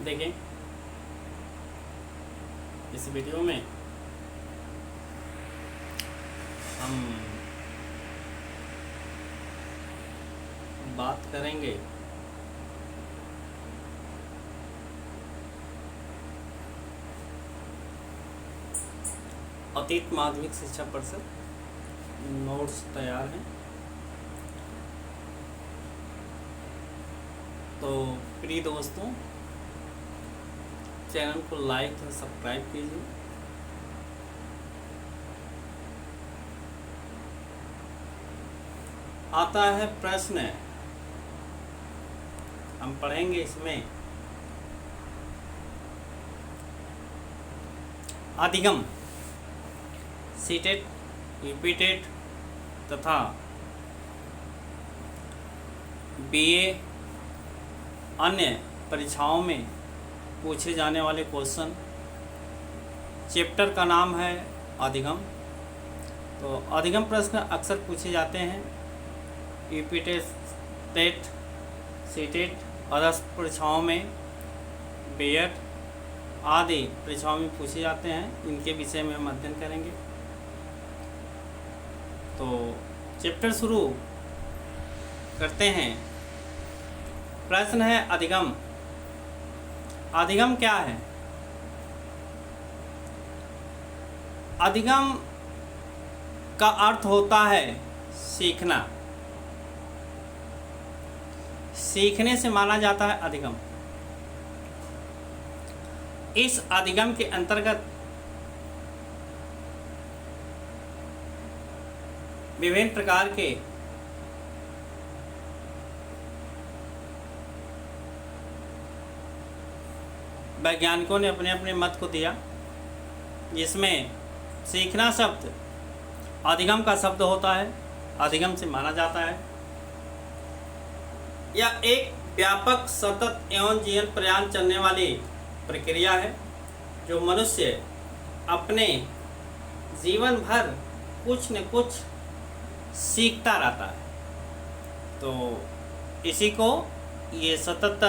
देखें इस वीडियो में हम बात करेंगे अतीत माध्यमिक शिक्षा परिषद नोट्स तैयार हैं। तो प्रिय दोस्तों, चैनल को लाइक और सब्सक्राइब कीजिए। आता है प्रश्न, हम पढ़ेंगे इसमें अधिगम, सीटेट, यूपीटेट तथा बीए अन्य परीक्षाओं में पूछे जाने वाले क्वेश्चन। चैप्टर का नाम है अधिगम। तो अधिगम प्रश्न अक्सर पूछे जाते हैं यूपीटेट, टेट, सीटेट, अदर्स परीक्षाओं में, बीएड आदि परीक्षाओं में पूछे जाते हैं। इनके विषय में हम अध्ययन करेंगे। तो चैप्टर शुरू करते हैं। प्रश्न है अधिगम। अधिगम क्या है? अधिगम का अर्थ होता है सीखना। सीखने से माना जाता है अधिगम। इस अधिगम के अंतर्गत विभिन्न प्रकार के वैज्ञानिकों ने अपने अपने मत को दिया, जिसमें सीखना शब्द अधिगम का शब्द होता है, अधिगम से माना जाता है। यह एक व्यापक, सतत एवं जीवन पर्यंत चलने वाली प्रक्रिया है, जो मनुष्य अपने जीवन भर कुछ न कुछ सीखता रहता है। तो इसी को ये सतत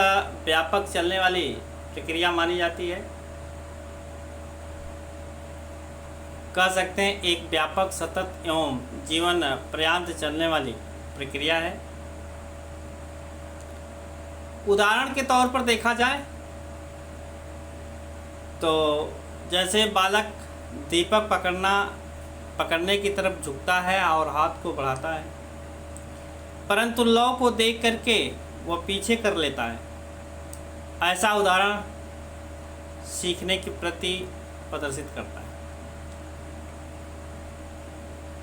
व्यापक चलने वाली प्रक्रिया मानी जाती है। कह सकते हैं एक व्यापक, सतत एवं जीवन पर्यंत चलने वाली प्रक्रिया है। उदाहरण के तौर पर देखा जाए तो जैसे बालक दीपक पकड़ने की तरफ झुकता है और हाथ को बढ़ाता है, परंतु लौ को देख करके वह पीछे कर लेता है। ऐसा उदाहरण सीखने की प्रति प्रदर्शित करता है।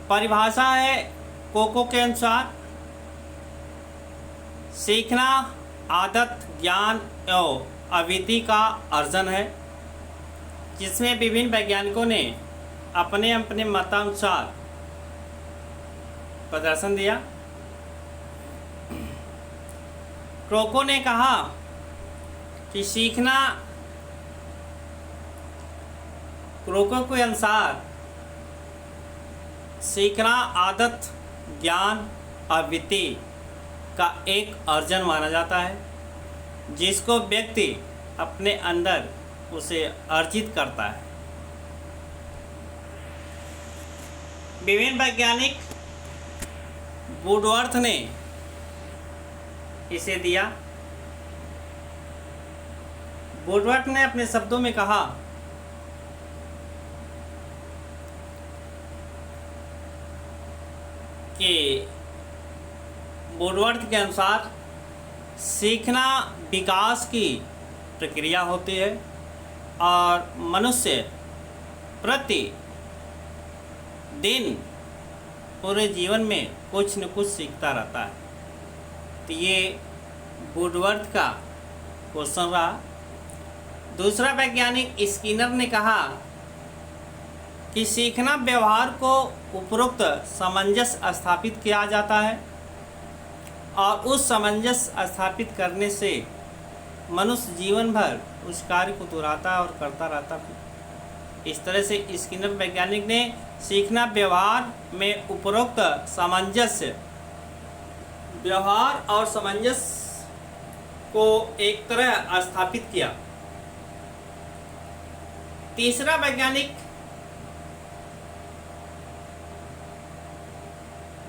परिभाषा है कोको के अनुसार, सीखना आदत, ज्ञान एवं अविधि का अर्जन है, जिसमें विभिन्न वैज्ञानिकों ने अपने अपने मतानुसार प्रदर्शन दिया। क्रोको ने कहा कि क्रोको के अनुसार सीखना आदत, ज्ञान, अविधि का एक अर्जन माना जाता है, जिसको व्यक्ति अपने अंदर उसे अर्जित करता है। विभिन्न वैज्ञानिक वुडवर्थ ने इसे दिया। वुडवर्थ ने अपने शब्दों में कहा कि वुडवर्थ के अनुसार सीखना विकास की प्रक्रिया होती है और मनुष्य प्रति दिन पूरे जीवन में कुछ न कुछ सीखता रहता है। तो ये वुडवर्थ का क्वेश्चन रहा। दूसरा वैज्ञानिक स्किनर ने कहा कि सीखना व्यवहार को उपरोक्त सामंजस्य स्थापित किया जाता है और उस सामंजस्य स्थापित करने से मनुष्य जीवन भर उस कार्य को दोहराता और करता रहता है। इस तरह से स्किनर वैज्ञानिक ने सीखना व्यवहार में उपरोक्त सामंजस्य, व्यवहार और सामंजस्य को एक तरह स्थापित किया तीसरा वैज्ञानिक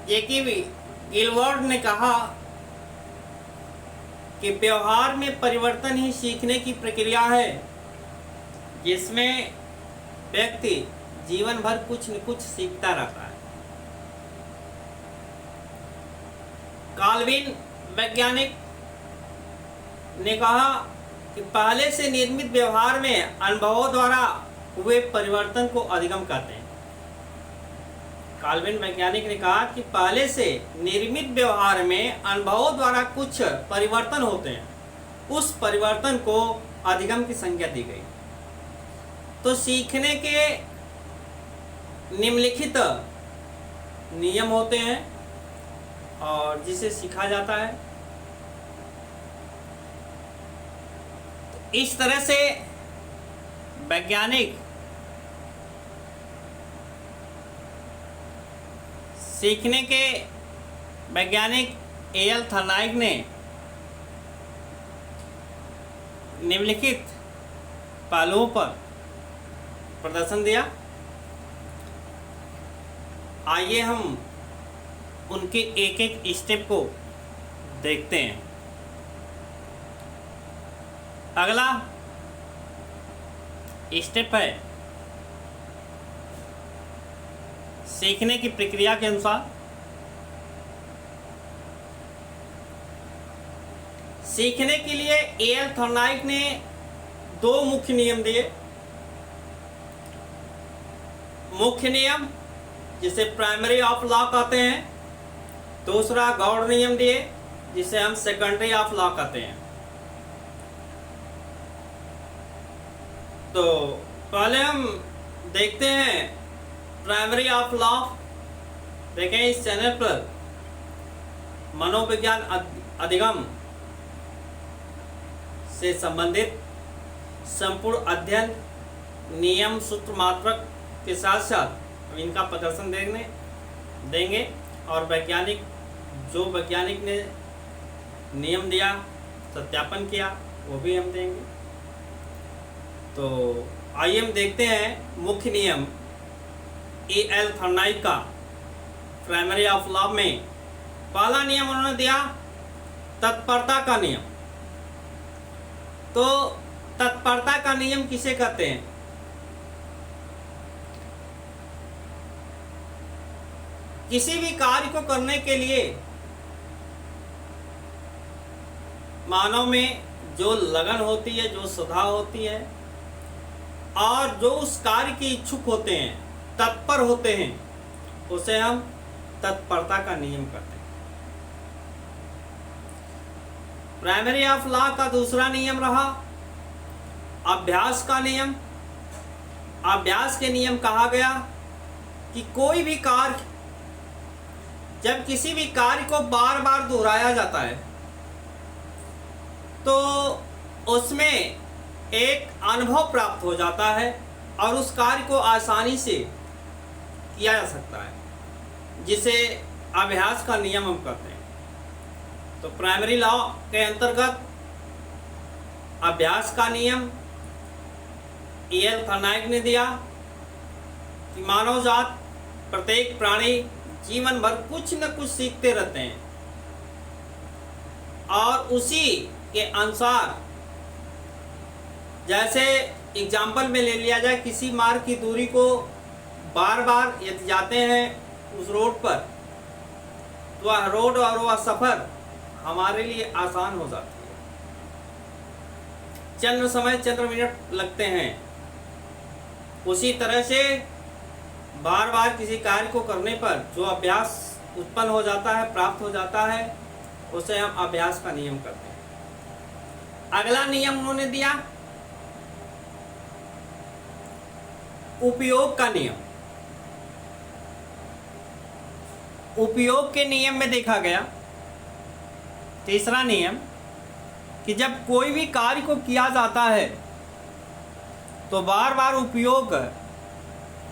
जेकी गिलबर्ट ने कहा कि व्यवहार में परिवर्तन ही सीखने की प्रक्रिया है, जिसमें व्यक्ति जीवन भर कुछ न कुछ सीखता रहता है। काल्विन वैज्ञानिक ने कहा कि पहले से निर्मित व्यवहार में अनुभवों द्वारा हुए परिवर्तन को अधिगम करते हैं। काल्विन वैज्ञानिक ने कहा कि पहले से निर्मित व्यवहार में अनुभवों द्वारा कुछ परिवर्तन होते हैं, उस परिवर्तन को अधिगम की संज्ञा दी गई। तो सीखने के निम्नलिखित नियम होते हैं और जिसे सीखा जाता है। तो इस तरह से वैज्ञानिक सीखने के वैज्ञानिक एल थर्नाइक ने निम्नलिखित पहलुओं पर प्रदर्शन दिया। आइए हम उनके एक एक स्टेप को देखते हैं। अगला स्टेप है सीखने की प्रक्रिया के अनुसार। सीखने के लिए एल थर्नाइक ने दो मुख्य नियम दिए। मुख्य नियम जिसे प्राइमरी ऑफ लॉ कहते हैं, दूसरा गौड़ नियम दिए जिसे हम सेकेंडरी ऑफ लॉ कहते हैं। तो पहले हम देखते हैं प्राइमरी ऑफ लॉ। देखें इस चैनल पर मनोविज्ञान अधिगम से संबंधित संपूर्ण अध्ययन नियम सूत्र मात्रक के साथ साथ इनका प्रदर्शन देंगे और वैज्ञानिक ने नियम दिया, सत्यापन किया, वो भी हम देंगे। तो आइए हम देखते हैं मुख्य नियम एल थर्नाइक का प्राइमरी ऑफ लॉ में। पहला नियम उन्होंने दिया तत्परता का नियम। तो तत्परता का नियम किसे कहते हैं? किसी भी कार्य को करने के लिए मानव में जो लगन होती है, जो श्रद्धा होती है और जो उस कार्य के इच्छुक होते हैं, तत्पर होते हैं, उसे हम तत्परता का नियम कहते हैं। प्राइमरी ऑफ लॉ का दूसरा नियम रहा अभ्यास का नियम। अभ्यास के नियम कहा गया कि कोई भी कार्य, जब किसी भी कार्य को बार बार दोहराया जाता है तो उसमें एक अनुभव प्राप्त हो जाता है और उस कार्य को आसानी से किया जा सकता है, जिसे अभ्यास का नियम हम कहते हैं। तो प्राइमरी लॉ के अंतर्गत अभ्यास का नियम एल थर्नाइक ने दिया कि मानव जात, प्रत्येक प्राणी जीवन भर कुछ न कुछ सीखते रहते हैं और उसी के अनुसार, जैसे एग्जाम्पल में ले लिया जाए, किसी मार्ग की दूरी को बार बार यदि जाते हैं उस रोड पर, तो वह रोड और वह सफ़र हमारे लिए आसान हो जाती है। चंद्र समय चंद्र मिनट लगते हैं। उसी तरह से बार बार किसी कार्य को करने पर जो अभ्यास उत्पन्न हो जाता है, प्राप्त हो जाता है, उसे हम अभ्यास का नियम करते हैं। अगला नियम उन्होंने दिया उपयोग का नियम। उपयोग के नियम में देखा गया तीसरा नियम कि जब कोई भी कार्य को किया जाता है तो बार बार उपयोग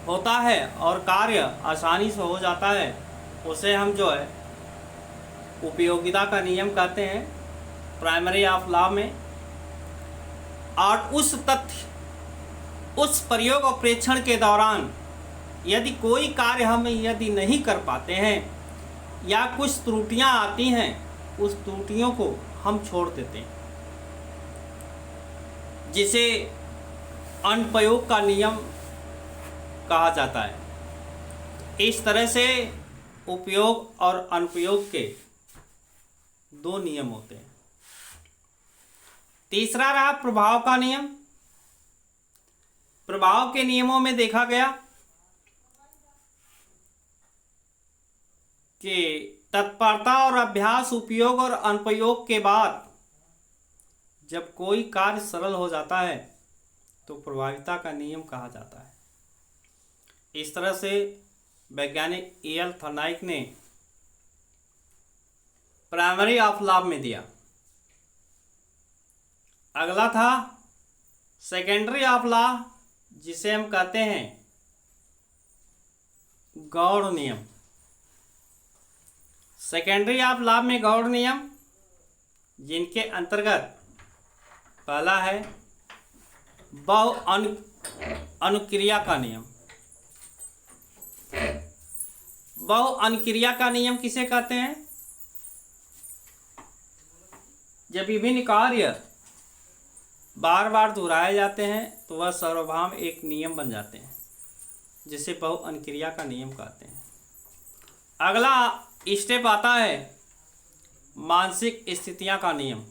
होता है और कार्य आसानी से हो जाता है, उसे हम जो है उपयोगिता का नियम कहते हैं प्राइमरी ऑफ लॉ में। और उस तथ्य उस प्रयोग और प्रेक्षण के दौरान यदि कोई कार्य हम यदि नहीं कर पाते हैं या कुछ त्रुटियां आती हैं, उस त्रुटियों को हम छोड़ देते हैं, जिसे अनुप्रयोग का नियम कहा जाता है। इस तरह से उपयोग और अनुप्रयोग के दो नियम होते हैं। तीसरा रहा प्रभाव का नियम। प्रभाव के नियमों में देखा गया कि तत्परता और अभ्यास, उपयोग और अनुप्रयोग के बाद जब कोई कार्य सरल हो जाता है तो प्रभाविता का नियम कहा जाता है। इस तरह से वैज्ञानिक E.L. थर्नाइक ने प्राइमरी ऑफ लॉ में दिया। अगला था सेकेंडरी ऑफ लॉ, जिसे हम कहते हैं गौड़ नियम। सेकेंडरी ऑफ लॉ में गौड़ नियम, जिनके अंतर्गत पहला है बहु अनुक्रिया का नियम। बहु अनुक्रिया का नियम किसे कहते हैं? जब विभिन्न कार्य बार बार दोहराए जाते हैं तो वह सार्वभौम एक नियम बन जाते हैं, जिसे बहु अनुक्रिया का नियम कहते हैं। अगला स्टेप आता है मानसिक स्थितियां का नियम।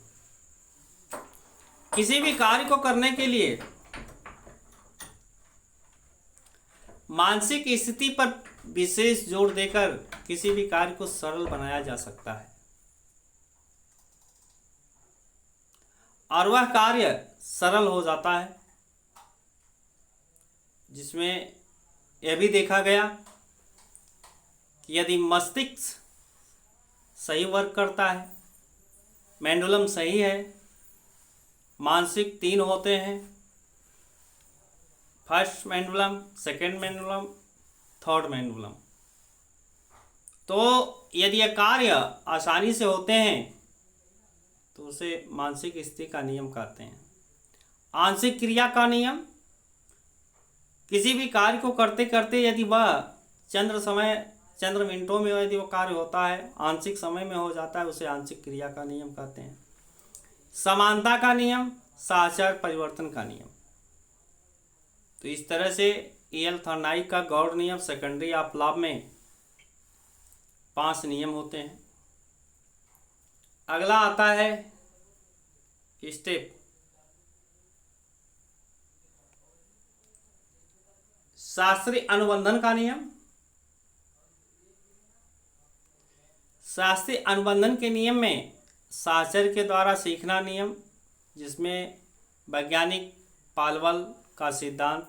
किसी भी कार्य को करने के लिए मानसिक स्थिति पर विशेष जोर देकर किसी भी कार्य को सरल बनाया जा सकता है, और वह कार्य सरल हो जाता है। जिसमें यह भी देखा गया कि यदि मस्तिष्क सही वर्क करता है, मेंडुलम सही है, मानसिक तीन होते हैं, फर्स्ट मेंडुलम, सेकेंड मेंडुलम, थर्ड मेंडुलम, तो यदि यह कार्य आसानी से होते हैं तो उसे मानसिक स्थिति का नियम कहते हैं। आंशिक क्रिया का नियम, किसी भी कार्य को करते करते यदि वह चंद्र मिनटों में यदि वो कार्य होता है, आंशिक समय में हो जाता है, उसे आंशिक क्रिया का नियम कहते हैं। समानता का नियम, साहचर्य परिवर्तन का नियम। तो इस तरह से E.L. थर्नाइक का गौड़ नियम सेकेंडरी ऑफ लॉ में 5 नियम होते हैं। अगला आता है स्टेप शास्त्रीय अनुबंधन का नियम। शास्त्रीय अनुबंधन के नियम में साहचर्य के द्वारा सीखना नियम, जिसमें वैज्ञानिक पालवल का सिद्धांत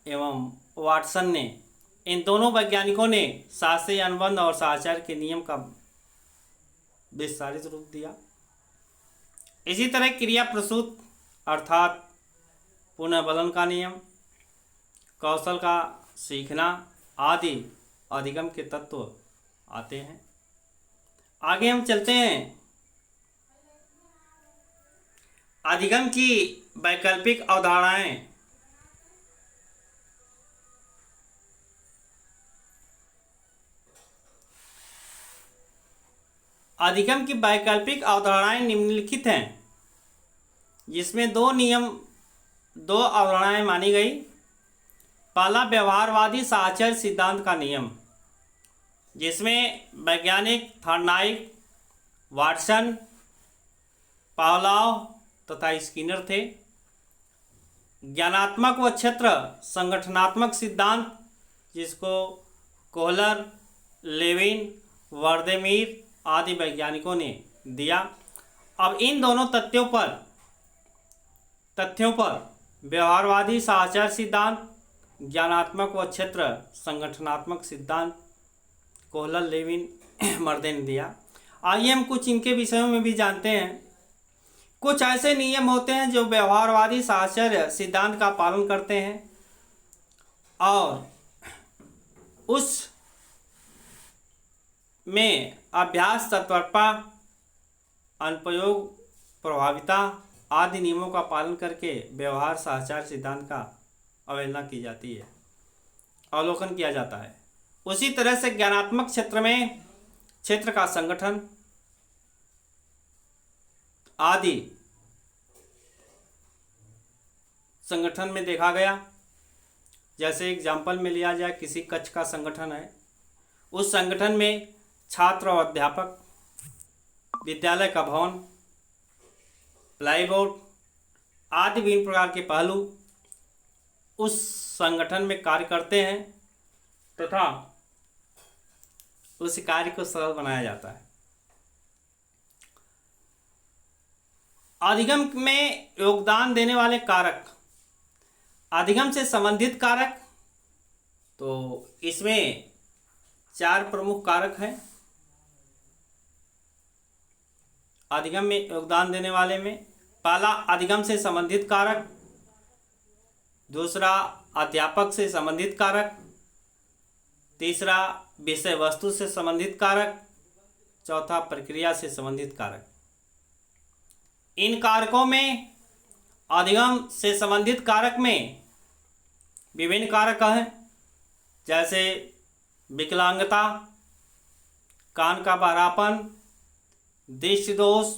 एवं वाटसन ने, इन दोनों वैज्ञानिकों ने शास्त्रीय अनुबंध और साहचर्य के नियम का विस्तारित रूप दिया। इसी तरह क्रिया प्रसूत अर्थात पुनर्बलन का नियम, कौशल का सीखना आदि अधिगम के तत्व आते हैं। आगे हम चलते हैं अधिगम की वैकल्पिक अवधारणाएं। अधिगम की वैकल्पिक अवधारणाएं निम्नलिखित हैं, जिसमें दो अवधारणाएं मानी गई। पहला व्यवहारवादी साहचर्य सिद्धांत का नियम, जिसमें वैज्ञानिक थर्नाइक, वाटसन, पावलोव तथा स्किनर थे। ज्ञानात्मक व क्षेत्र संगठनात्मक सिद्धांत, जिसको कोहलर, लेविन, वर्देमीर आदि वैज्ञानिकों ने दिया। अब इन दोनों तथ्यों पर व्यवहारवादी साहचर्य सिद्धांत, ज्ञानात्मक व क्षेत्र संगठनात्मक सिद्धांत कोहलर, लेविन, मर्दे ने दिया। आइए हम कुछ इनके विषयों में भी जानते हैं। कुछ ऐसे नियम होते हैं जो व्यवहारवादी साहचर्य सिद्धांत का पालन करते हैं और उस में अभ्यास, तत्परता, अनुप्रयोग, प्रभाविता आदि नियमों का पालन करके व्यवहार सदाचार सिद्धांत का अवहेलना की जाती है, अवलोकन किया जाता है। उसी तरह से ज्ञानात्मक क्षेत्र में क्षेत्र का संगठन आदि संगठन में देखा गया। जैसे एग्जाम्पल में लिया जाए, किसी कक्ष का संगठन है, उस संगठन में छात्र और अध्यापक, विद्यालय का भवन, प्लाईवुड आदि विभिन्न प्रकार के पहलू उस संगठन में कार्य करते हैं तथा उस कार्य को सरल बनाया जाता है। अधिगम में योगदान देने वाले कारक, अधिगम से संबंधित कारक, तो इसमें 4 प्रमुख कारक हैं। अधिगम में योगदान देने वाले में पहला अधिगम से संबंधित कारक, दूसरा अध्यापक से संबंधित कारक, तीसरा विषय वस्तु से संबंधित कारक, चौथा प्रक्रिया से संबंधित कारक। इन कारकों में अधिगम से संबंधित कारक में विभिन्न कारक हैं, जैसे विकलांगता, कान का बहरापन, दृष्टि दोष,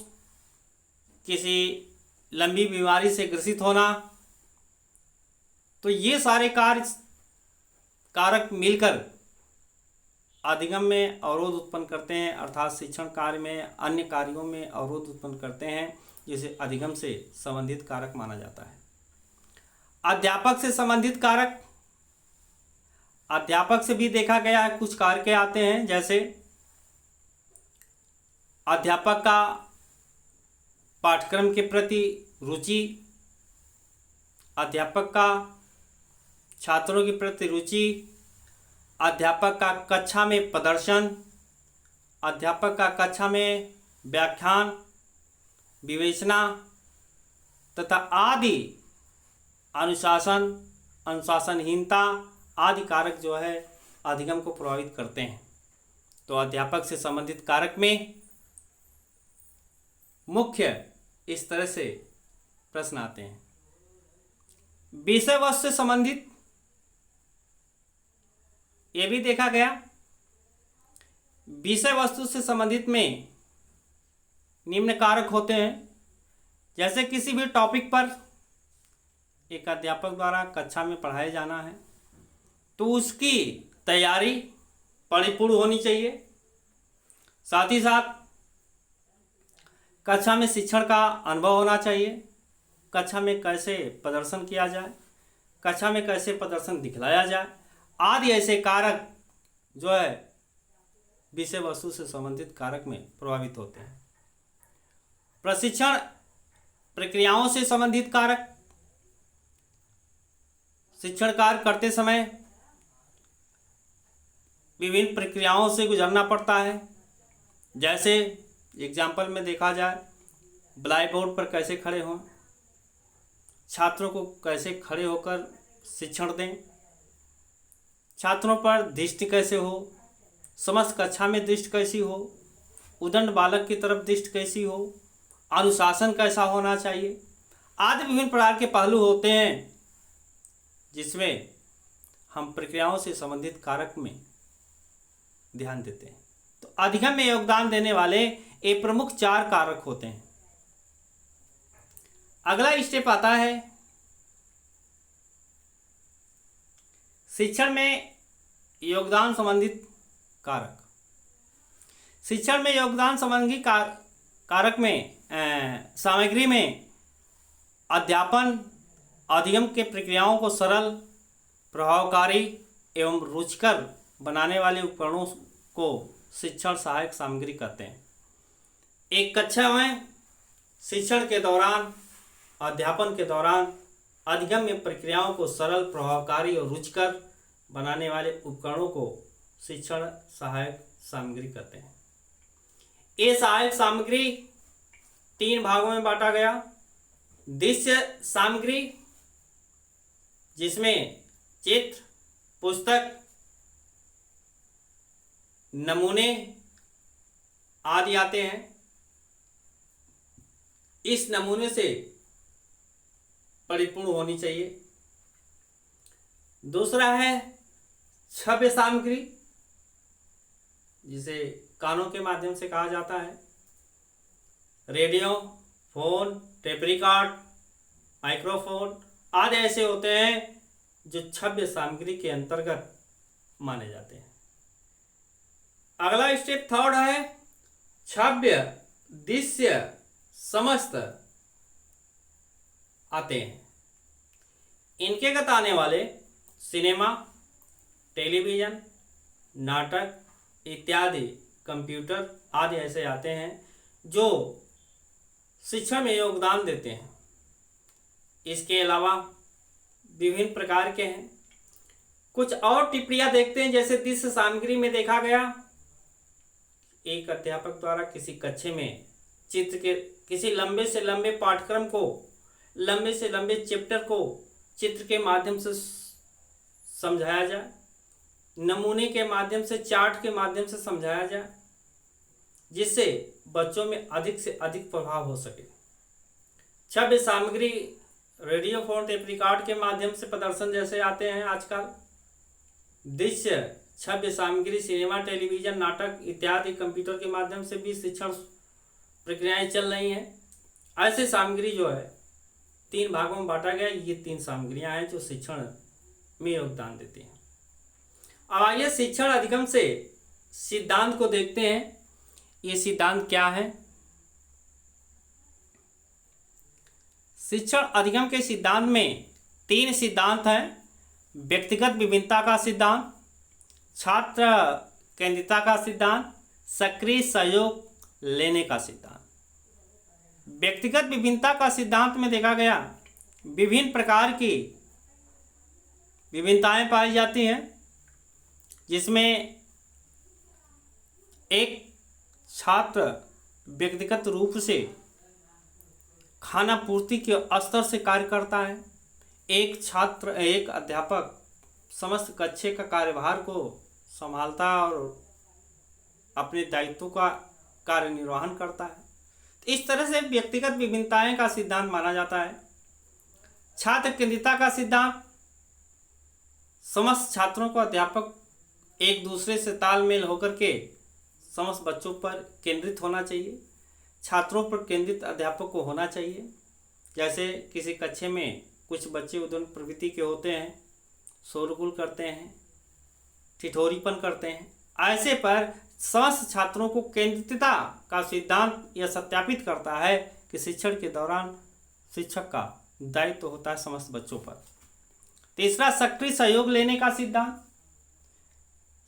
किसी लंबी बीमारी से ग्रसित होना। तो ये सारे कारक मिलकर अधिगम में अवरोध उत्पन्न करते हैं, अर्थात शिक्षण कार्य में अन्य कार्यों में अवरोध उत्पन्न करते हैं, जिसे अधिगम से संबंधित कारक माना जाता है। अध्यापक से संबंधित कारक, अध्यापक से भी देखा गया है कुछ कारक आते हैं, जैसे अध्यापक का पाठ्यक्रम के प्रति रुचि, अध्यापक का छात्रों के प्रति रुचि, अध्यापक का कक्षा में प्रदर्शन, अध्यापक का कक्षा में व्याख्यान, विवेचना तथा आदि अनुशासन, अनुशासनहीनता आदि कारक जो है अधिगम को प्रभावित करते हैं। तो अध्यापक से संबंधित कारक में मुख्य इस तरह से प्रश्न आते हैं। विषय वस्तु से संबंधित ये भी देखा गया। विषय वस्तु से संबंधित में निम्न कारक होते हैं, जैसे किसी भी टॉपिक पर एक अध्यापक द्वारा कक्षा में पढ़ाया जाना है तो उसकी तैयारी परिपूर्ण होनी चाहिए। साथ ही साथ कक्षा में शिक्षण का अनुभव होना चाहिए, कक्षा में कैसे प्रदर्शन किया जाए, कक्षा में कैसे प्रदर्शन दिखलाया जाए आदि ऐसे कारक जो है विषय वस्तु से संबंधित कारक में प्रभावित होते हैं। प्रशिक्षण प्रक्रियाओं से संबंधित कारक, शिक्षण कार्य करते समय विभिन्न प्रक्रियाओं से गुजरना पड़ता है। जैसे एग्जाम्पल में देखा जाए, ब्लैक बोर्ड पर कैसे खड़े हों, छात्रों को कैसे खड़े होकर शिक्षण दें, छात्रों पर दृष्टि कैसे हो, समस्त कक्षा में दृष्टि कैसी हो, उदंड बालक की तरफ दृष्टि कैसी हो, अनुशासन कैसा होना चाहिए आदि विभिन्न प्रकार के पहलू होते हैं जिसमें हम प्रक्रियाओं से संबंधित कारक में ध्यान देते हैं। तो अधिगम में योगदान देने वाले ये प्रमुख 4 कारक होते हैं। अगला स्टेप आता है शिक्षण में योगदान संबंधित कारक। शिक्षण में योगदान संबंधी कारक में सामग्री में अध्यापन अधिगम के प्रक्रियाओं को सरल, प्रभावकारी एवं रुचिकर बनाने वाले उपकरणों को शिक्षण सहायक सामग्री कहते हैं। एक कक्षा में शिक्षण के दौरान, अध्यापन के दौरान अधिगम में प्रक्रियाओं को सरल, प्रभावकारी और रुचिकर बनाने वाले उपकरणों को शिक्षण सहायक सामग्री कहते हैं। ये सहायक सामग्री 3 भागों में बांटा गया। दृश्य सामग्री, जिसमें चित्र, पुस्तक, नमूने आदि आते हैं। इस नमूने से परिपूर्ण होनी चाहिए। दूसरा है श्रव्य सामग्री, जिसे कानों के माध्यम से कहा जाता है। Radio, phone, tape record, microphone आदि ऐसे होते हैं जो श्रव्य सामग्री के अंतर्गत माने जाते हैं। अगला स्टेप थर्ड है श्रव्य दृश्य समस्त आते हैं। इनके गत आने वाले सिनेमा, टेलीविजन, नाटक इत्यादि, कंप्यूटर आदि ऐसे आते हैं जो शिक्षा में योगदान देते हैं। इसके अलावा विभिन्न प्रकार के हैं। कुछ और टिप्पणियां देखते हैं। जैसे दृश्य सामग्री में देखा गया, एक अध्यापक द्वारा किसी कक्षा में चित्र के किसी लंबे से लंबे पाठ्यक्रम को, लंबे से लंबे चैप्टर को चित्र के माध्यम से समझाया जाए, नमूने के माध्यम से, चार्ट के माध्यम से समझाया जाए, जिससे बच्चों में अधिक से अधिक प्रभाव हो सके। छवि सामग्री रेडियो, फोन, टेप रिकॉर्ड के माध्यम से प्रदर्शन जैसे आते हैं आजकल। दृश्य छवि सामग्री सिनेमा, टेलीविजन, नाटक इत्यादि, कंप्यूटर के माध्यम से भी शिक्षण प्रक्रियाएं चल रही हैं। ऐसे सामग्री जो है 3 भागों में बांटा गया। ये 3 सामग्रियां हैं जो शिक्षण में योगदान देती हैं। अब आइए शिक्षण अधिगम से सिद्धांत को देखते हैं। ये सिद्धांत क्या है? शिक्षण अधिगम के सिद्धांत में 3 सिद्धांत हैं। व्यक्तिगत विभिन्नता का सिद्धांत, छात्र केंद्रितता का सिद्धांत, सक्रिय सहयोग लेने का सिद्धांत। व्यक्तिगत विभिन्नता का सिद्धांत में देखा गया विभिन्न प्रकार की विभिन्नताएं पाई जाती हैं, जिसमें एक छात्र व्यक्तिगत रूप से खाना पूर्ति के स्तर से कार्य करता है। एक अध्यापक समस्त कक्षा का कार्यभार को संभालता और अपने दायित्वों का कार्य निर्वहन करता है। इस तरह से व्यक्तिगत विभिन्नताएं का सिद्धांत माना जाता है। छात्र केंद्रितता का सिद्धांत, समस्त छात्रों को अध्यापक एक दूसरे से तालमेल होकर के समस्त बच्चों पर केंद्रित होना चाहिए। छात्रों पर केंद्रित अध्यापक को होना चाहिए। जैसे किसी कक्षा में कुछ बच्चे उद्यम प्रवृत्ति के होते हैं, शोरगुल करते हैं, ठिठोरीपन करते हैं, ऐसे पर समस्त छात्रों को केंद्रितता का सिद्धांत यह सत्यापित करता है कि शिक्षण के दौरान शिक्षक का दायित्व होता है समस्त बच्चों पर। तीसरा, सक्रिय सहयोग लेने का सिद्धांत।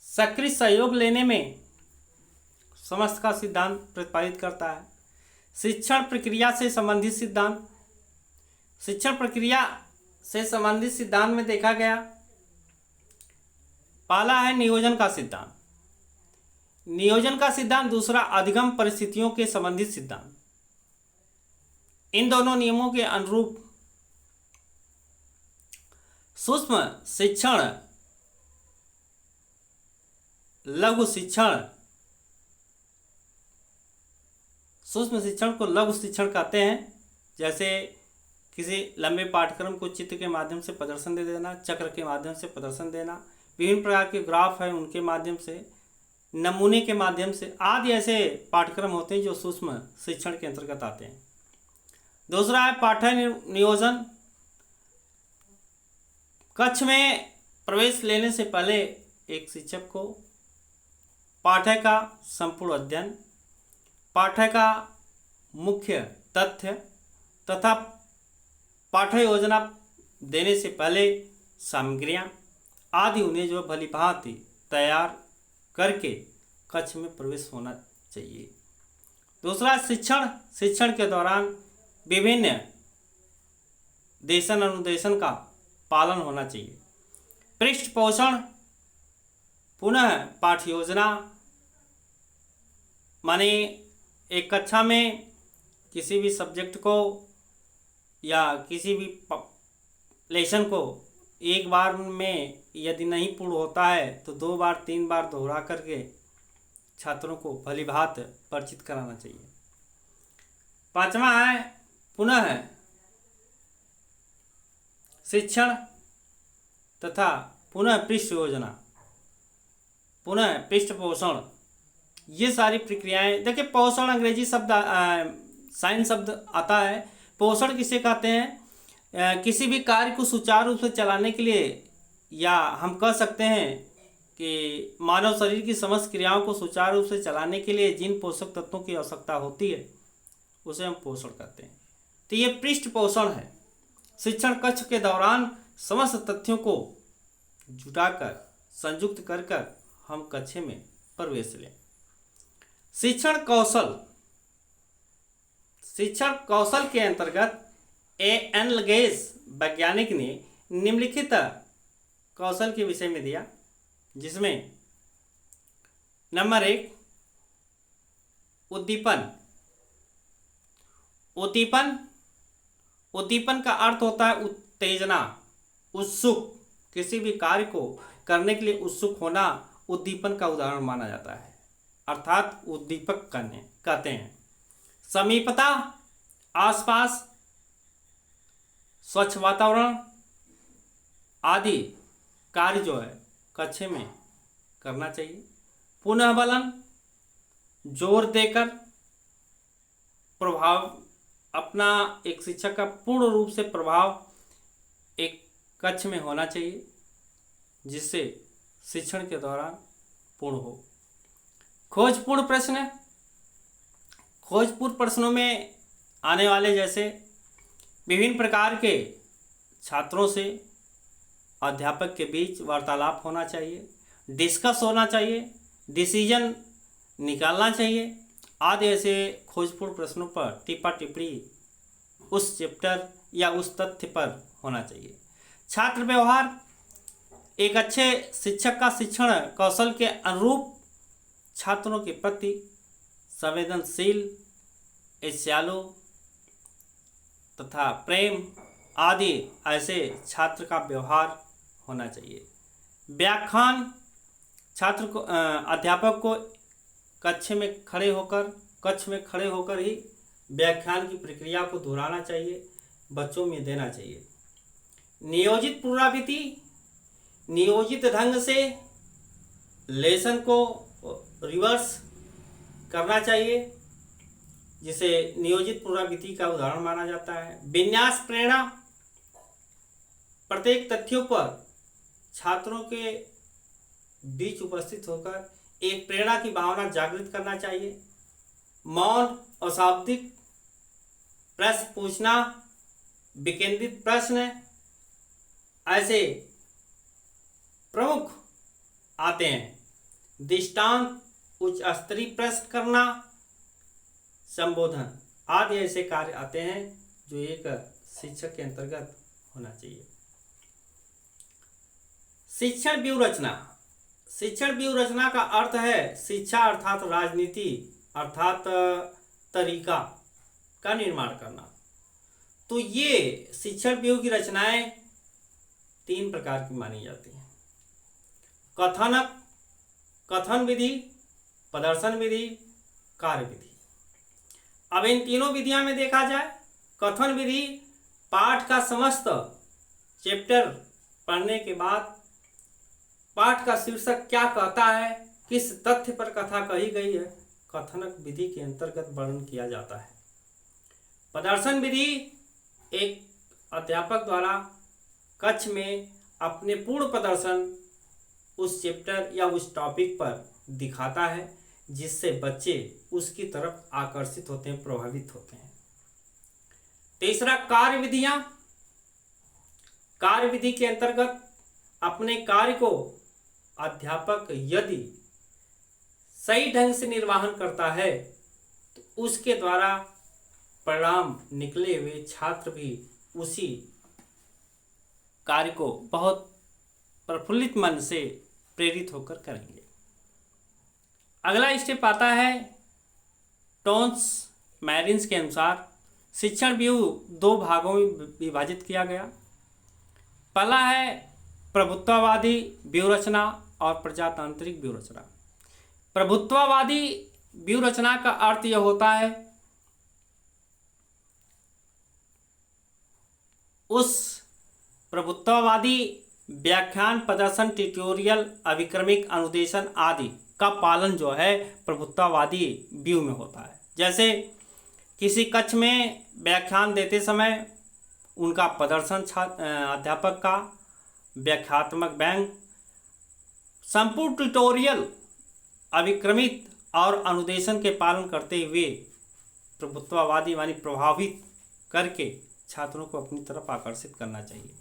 सक्रिय सहयोग लेने में समस्त का सिद्धांत प्रतिपादित करता है। शिक्षण प्रक्रिया से संबंधित सिद्धांत। शिक्षण प्रक्रिया से संबंधित सिद्धांत में देखा गया पहला है नियोजन का सिद्धांत। नियोजन का सिद्धांत, दूसरा अधिगम परिस्थितियों के संबंधित सिद्धांत। इन दोनों नियमों के अनुरूप सूक्ष्म शिक्षण, लघु शिक्षण, सूक्ष्म शिक्षण को लघु शिक्षण कहते हैं। जैसे किसी लंबे पाठ्यक्रम को चित्र के माध्यम से प्रदर्शन दे देना, चक्र के माध्यम से प्रदर्शन देना, विभिन्न प्रकार के ग्राफ है उनके माध्यम से, नमूने के माध्यम से आदि ऐसे पाठ्यक्रम होते हैं जो सूक्ष्म शिक्षण के अंतर्गत आते हैं। दूसरा है पाठ्य नियोजन। कक्ष में प्रवेश लेने से पहले एक शिक्षक को पाठ्य का संपूर्ण अध्ययन, पाठ्य का मुख्य तथ्य तथा पाठ्य योजना देने से पहले सामग्रियाँ आदि उन्हें जो भलीभांति तैयार करके कक्ष में प्रवेश होना चाहिए। दूसरा, शिक्षण के दौरान विभिन्न देशन अनुदेशन का पालन होना चाहिए। पृष्ठ पोषण, पुनः पाठ्य योजना, माने एक कक्षा में किसी भी सब्जेक्ट को या किसी भी लेसन को एक बार में यदि नहीं पूर्ण होता है तो 2 बार 3 बार दोहरा करके छात्रों को भलीभांति परिचित कराना चाहिए। 5वां है पुनः शिक्षण तथा पुनः पृष्ठ योजना, पुनः पृष्ठ पोषण, ये सारी प्रक्रियाएं। देखिए पोषण अंग्रेजी शब्द साइंस शब्द आता है। पोषण किसे कहते हैं? किसी भी कार्य को सुचारू रूप से चलाने के लिए, या हम कह सकते हैं कि मानव शरीर की समस्त क्रियाओं को सुचारू रूप से चलाने के लिए जिन पोषक तत्वों की आवश्यकता होती है उसे हम पोषण कहते हैं। तो ये पृष्ठ पोषण है। शिक्षण कक्ष के दौरान समस्त तथ्यों को जुटाकर संयुक्त कर हम कक्षा में प्रवेश लें। शिक्षण कौशल, शिक्षण कौशल के अंतर्गत एन लगेज वैज्ञानिक ने निम्नलिखित कौशल के विषय में दिया, जिसमें नंबर 1 उद्दीपन। उद्दीपन का अर्थ होता है उत्तेजना, उत्सुक, किसी भी कार्य को करने के लिए उत्सुक होना उद्दीपन का उदाहरण माना जाता है, अर्थात उद्दीपक कहते हैं। समीपता, आसपास, स्वच्छ वातावरण आदि कार्य जो है कक्षा में करना चाहिए। पुनः बलन, जोर देकर प्रभाव, अपना एक शिक्षक का पूर्ण रूप से प्रभाव एक कक्ष में होना चाहिए, जिससे शिक्षण के दौरान पूर्ण हो। खोजपूर्ण प्रश्न, खोजपूर्ण प्रश्नों में आने वाले जैसे विभिन्न प्रकार के छात्रों से अध्यापक के बीच वार्तालाप होना चाहिए, डिस्कस होना चाहिए, डिसीजन निकालना चाहिए आदि ऐसे खोजपूर्ण प्रश्नों पर टिप्पा टिप्पणी उस चैप्टर या उस तथ्य पर होना चाहिए। छात्र व्यवहार, एक अच्छे शिक्षक का शिक्षण कौशल के अनुरूप छात्रों के प्रति संवेदनशील, ईर्ष्यालु तथा प्रेम आदि ऐसे छात्र का व्यवहार होना चाहिए। व्याख्यान, छात्र को अध्यापक को कक्ष में खड़े होकर ही व्याख्यान की प्रक्रिया को दोहराना चाहिए, बच्चों में देना चाहिए। नियोजित पुनरावृत्ति, नियोजित ढंग से लेसन को रिवर्स करना चाहिए, जिसे नियोजित पुनरावृत्ति का उदाहरण माना जाता है। विन्यास प्रेरणा, प्रत्येक तथ्यों पर छात्रों के बीच उपस्थित होकर एक प्रेरणा की भावना जागृत करना चाहिए। मौन, अशाब्दिक प्रश्न पूछना, विकेंद्रित प्रश्न ऐसे प्रमुख आते हैं। दृष्टांत, उच्च स्तरीय प्रश्न करना, संबोधन आदि ऐसे कार्य आते हैं जो एक शिक्षक के अंतर्गत होना चाहिए। शिक्षण व्यूहरचना, शिक्षण व्यूहरचना का अर्थ है शिक्षा अर्थात राजनीति अर्थात तरीका का निर्माण करना। तो ये शिक्षण व्यूह की रचनाएं 3 प्रकार की मानी जाती हैं। कथन विधि, प्रदर्शन विधि, कार्य विधि। अब इन तीनों विधियां में देखा जाए, कथन विधि पाठ का समस्त चैप्टर पढ़ने के बाद पाठ का शीर्षक क्या कहता है, किस तथ्य पर कथा कही गई है, कथनक विधि के अंतर्गत वर्णन किया जाता है। प्रदर्शन विधि एक अध्यापक द्वारा कक्ष में अपने पूर्ण प्रदर्शन उस चैप्टर या उस टॉपिक पर दिखाता है, जिससे बच्चे उसकी तरफ आकर्षित होते हैं, प्रभावित होते हैं। तीसरा कार्य विधियां, कार्य विधि के अंतर्गत अपने कार्य को अध्यापक यदि सही ढंग से निर्वहन करता है तो उसके द्वारा परिणाम निकले हुए छात्र भी उसी कार्य को बहुत प्रफुल्लित मन से प्रेरित होकर करेंगे। अगला स्टेप आता है टोन्स मैरिन्स के अनुसार शिक्षण व्यूह 2 भागों में विभाजित किया गया। पहला है प्रभुत्ववादी व्यूहरचना और प्रजातांत्रिक व्यूहरचना। प्रभुत्ववादी व्यूहरचना का अर्थ यह होता है उस प्रभुत्ववादी व्याख्यान, प्रदर्शन, ट्यूटोरियल, अभिक्रमिक अनुदेशन आदि का पालन जो है प्रभुत्ववादी व्यू में होता है। जैसे किसी कक्ष में व्याख्यान देते समय उनका प्रदर्शन अध्यापक का व्याख्यात्मक व्यंग, संपूर्ण ट्यूटोरियल अभिक्रमित और अनुदेशन के पालन करते हुए प्रभुत्ववादी मानी प्रभावित करके छात्रों को अपनी तरफ आकर्षित करना चाहिए।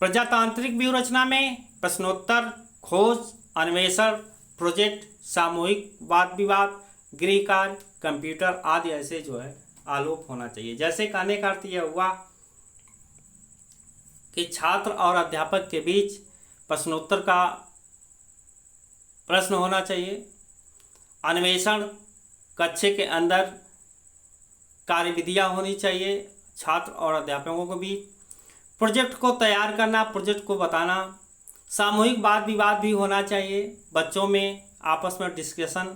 प्रजातांत्रिक व्यू रचना में प्रश्नोत्तर, खोज, अन्वेषण, प्रोजेक्ट, सामूहिक वाद विवाद, गृह कार्य, कंप्यूटर आदि ऐसे जो है आलोप होना चाहिए। जैसे कहने का अर्थ यह हुआ कि छात्र और अध्यापक के बीच प्रश्नोत्तर का प्रश्न होना चाहिए, अन्वेषण, कक्षे के अंदर कार्यविधियाँ होनी चाहिए छात्र और अध्यापकों के बीच, प्रोजेक्ट को तैयार करना, प्रोजेक्ट को बताना, सामूहिक वाद विवाद भी होना चाहिए, बच्चों में आपस में डिस्कशन,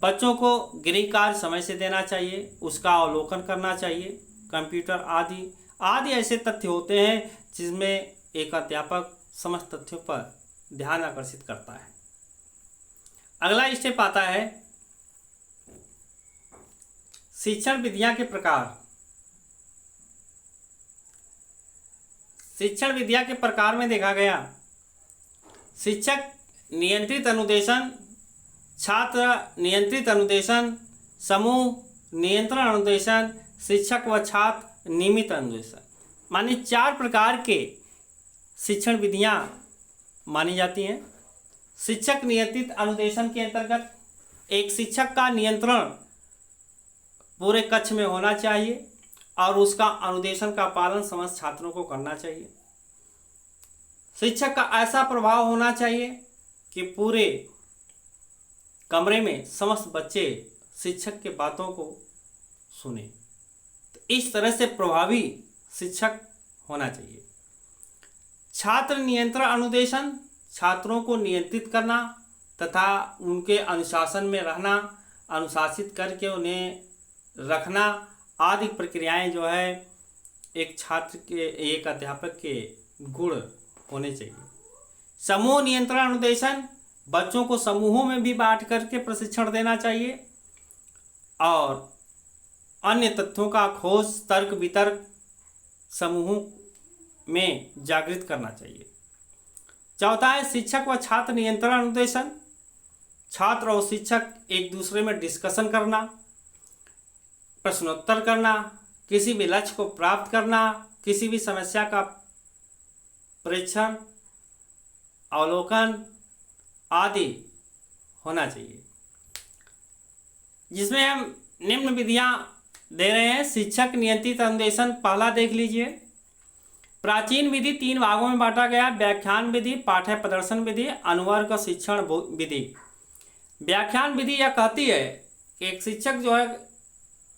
बच्चों को गृह कार्य समय से देना चाहिए, उसका अवलोकन करना चाहिए, कंप्यूटर आदि आदि ऐसे तथ्य होते हैं जिसमें एक अध्यापक समस्त तथ्यों पर ध्यान आकर्षित करता है। अगला स्टेप आता है शिक्षण विधियां के प्रकार। शिक्षण विधियां के प्रकार में देखा गया शिक्षक नियंत्रित अनुदेशन, छात्र नियंत्रित अनुदेशन, समूह नियंत्रण अनुदेशन, शिक्षक व छात्र नियमित अनुदेशन, माने 4 प्रकार के शिक्षण विधियां मानी जाती हैं। शिक्षक नियंत्रित अनुदेशन के अंतर्गत एक शिक्षक का नियंत्रण पूरे कक्ष में होना चाहिए और उसका अनुदेशन का पालन समस्त छात्रों को करना चाहिए। शिक्षक का ऐसा प्रभाव होना चाहिए कि पूरे कमरे में समस्त बच्चे शिक्षक के बातों को सुने। तो इस तरह से प्रभावी शिक्षक होना चाहिए। छात्र नियंत्रण अनुदेशन, छात्रों को नियंत्रित करना तथा उनके अनुशासन में रहना, अनुशासित करके उन्हें रखना आदि प्रक्रियाएं जो है एक छात्र के, एक अध्यापक के गुण होने चाहिए। समूह नियंत्रण अनुदेशन, बच्चों को समूहों में भी बांट करके प्रशिक्षण देना चाहिए और अन्य तथ्यों का खोज, तर्क वितर्क समूहों में जागृत करना चाहिए। चौथा है शिक्षक व छात्र नियंत्रण अनुदेशन, छात्र और शिक्षक एक दूसरे में डिस्कशन करना, प्रश्नोत्तर करना, किसी भी लक्ष्य को प्राप्त करना, किसी भी समस्या का परीक्षण, अवलोकन आदि होना चाहिए। जिसमें हम निम्न विधियां दे रहे हैं। शिक्षक नियंत्रित अनुदेशन पहला देख लीजिए। प्राचीन विधि 3 भागों में बांटा गया। व्याख्यान विधि, पाठ्य प्रदर्शन विधि, अनुवर्ग शिक्षण विधि। व्याख्यान विधि यह कहती है कि एक शिक्षक जो है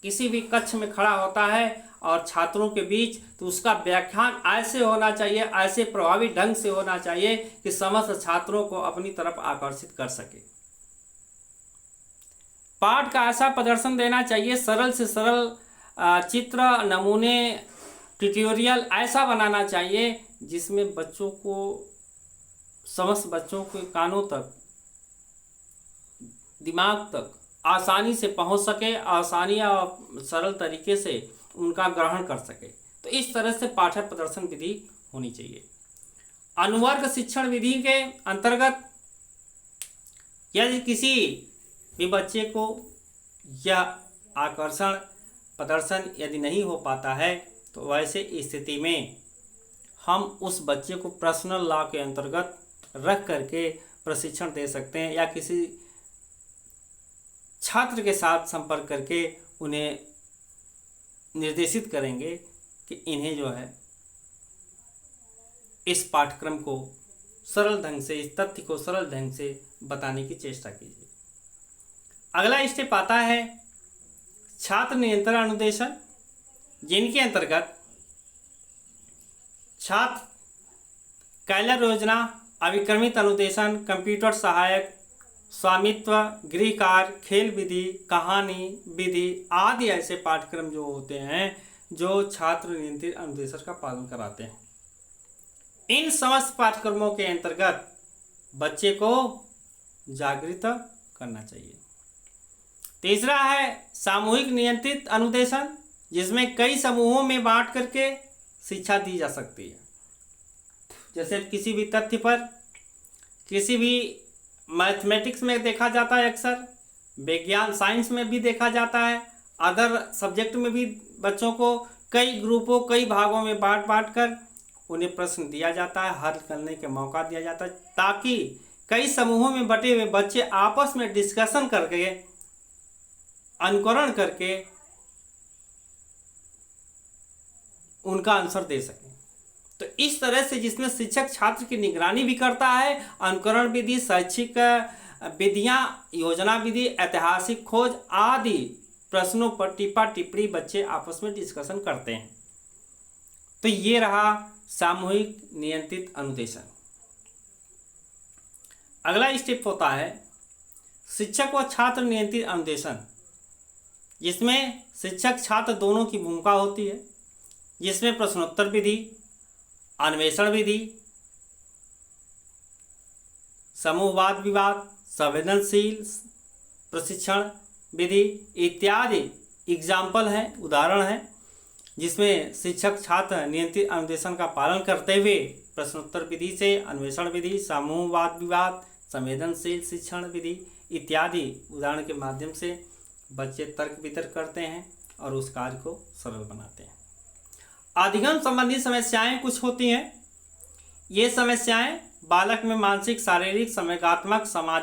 किसी भी कक्ष में खड़ा होता है और छात्रों के बीच, तो उसका व्याख्यान ऐसे होना चाहिए, ऐसे प्रभावी ढंग से होना चाहिए कि समस्त छात्रों को अपनी तरफ आकर्षित कर सके। पाठ का ऐसा प्रदर्शन देना चाहिए, सरल से सरल चित्र, नमूने, ट्यूटोरियल ऐसा बनाना चाहिए जिसमें बच्चों को, समस्त बच्चों के कानों तक, दिमाग तक आसानी से पहुंच सके, आसानी और सरल तरीके से उनका ग्रहण कर सके। तो इस तरह से पाठ्य प्रदर्शन विधि होनी चाहिए। अनुवर्ग शिक्षण विधि के अंतर्गत यदि किसी भी बच्चे को यह आकर्षण प्रदर्शन यदि नहीं हो पाता है तो वैसे स्थिति में हम उस बच्चे को पर्सनल लॉ के अंतर्गत रख करके प्रशिक्षण दे सकते हैं या किसी छात्र के साथ संपर्क करके उन्हें निर्देशित करेंगे कि इन्हें जो है इस पाठ्यक्रम को सरल ढंग से, इस तथ्य को सरल ढंग से बताने की चेष्टा कीजिए। अगला स्टेप आता है छात्र नियंत्रण अनुदेशन, जिनके अंतर्गत छात्र कैलर योजना, अभिक्रमित अनुदेशन, कंप्यूटर सहायक, स्वामित्व, गृह कार्य, खेल विधि, कहानी विधि आदि ऐसे पाठ्यक्रम जो होते हैं जो छात्र नियंत्रित अनुदेशन का पालन कराते हैं। इन समस्त पाठ्यक्रमों के अंतर्गत बच्चे को जागृत करना चाहिए। तीसरा है सामूहिक नियंत्रित अनुदेशन, जिसमें कई समूहों में बांट करके शिक्षा दी जा सकती है। जैसे किसी भी तथ्य पर, किसी भी मैथमेटिक्स में देखा जाता है, अक्सर विज्ञान साइंस में भी देखा जाता है, अदर सब्जेक्ट में भी बच्चों को कई ग्रुपों, कई भागों में बांट कर उन्हें प्रश्न दिया जाता है, हल करने के मौका दिया जाता है, ताकि कई समूहों में बटे हुए बच्चे आपस में डिस्कशन करके, अनुकरण करके उनका आंसर दे सकें। तो इस तरह से जिसमें शिक्षक छात्र की निगरानी भी करता है, अनुकरण विधि, शैक्षिक विधियां, योजना विधि, ऐतिहासिक खोज आदि प्रश्नों पर टिप्पा टिप्पणी बच्चे आपस में डिस्कशन करते हैं। तो ये रहा सामूहिक नियंत्रित अनुदेशन। अगला स्टेप होता है शिक्षक व छात्र नियंत्रित अनुदेशन, जिसमें शिक्षक छात्र दोनों की भूमिका होती है, जिसमें प्रश्नोत्तर विधि, अन्वेषण विधि, समूहवाद विवाद, संवेदनशील प्रशिक्षण विधि इत्यादि एग्जाम्पल हैं, उदाहरण हैं, जिसमें शिक्षक छात्र नियंत्रित अनुदेशन का पालन करते हुए प्रश्नोत्तर विधि से अन्वेषण विधि, समूहवाद विवाद, संवेदनशील शिक्षण विधि इत्यादि उदाहरण के माध्यम से बच्चे तर्क वितर्क करते हैं और उस कार्य को सरल बनाते हैं। अधिगम संबंधी समस्याएं कुछ होती हैं। ये समस्याएं बालक में मानसिक, शारीरिक, संवेगात्मक, सामाजिक